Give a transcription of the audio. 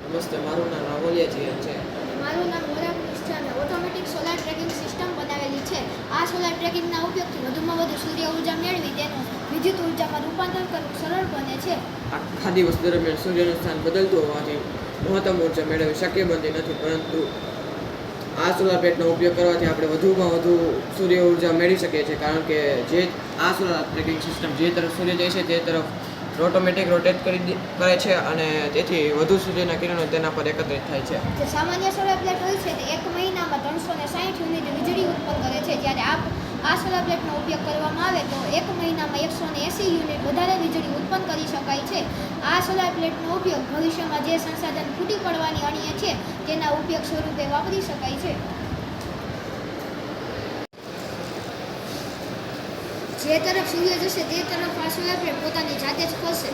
નમસ્તે, મારું નામ રામોલિયા જીએન છે. મારું નામ મોરાબ નિષ્ઠાને ઓટોમેટિક સોલાર ટ્રેકિંગ સિસ્ટમ બનાવેલી છે. આ સોલાર ટ્રેકિંગના ઉપયોગથી વધુમાં વધુ સૂર્ય ઉર્જા મેળવી તેનું વિદ્યુત ઉર્જામાં રૂપાંતર કરવું સરળ બને છે. આખા દિવસ દરમિયાન સૂર્યનું સ્થાન બદલતું હોવાથી મહત્તમ ઉર્જા મેળવવી શક્ય બનતી નથી, પરંતુ આ સોલાર પ્લેટનો ઉપયોગ કરવાથી આપણે વધુમાં વધુ સૂર્ય ઉર્જા મેળવી શકીએ છીએ, કારણ કે જે આ સોલાર ટ્રેકિંગ સિસ્ટમ જે તરફ સૂર્ય જાય છે તે તરફ ઓટોમેટિક રોટેટ કરે છે અને તેથી વધુ સૂર્યના કિરણો તેના પર એકત્રિત થાય છે. જે સામાન્ય સોલાર પ્લેટ હોય છે તે એક મહિનામાં 360 યુનિટ વીજળી ઉત્પન્ન કરે છે, જ્યારે આ સોલાર પ્લેટનો ઉપયોગ કરવામાં આવે તો એક મહિનામાં 180 યુનિટ વધારે વીજળી ઉત્પન્ન કરી શકાય છે. આ સોલાર પ્લેટનો ઉપયોગ ભવિષ્યમાં જે સંસાધન ફૂટી પડવાની અણીએ છે તેના ઉપયોગ સ્વરૂપે વાપરી શકાય છે. જે તરફ સૂર્ય જશે તે તરફ આ સોલાર પ્લેટ પોતાની જાતે જ ફરશે.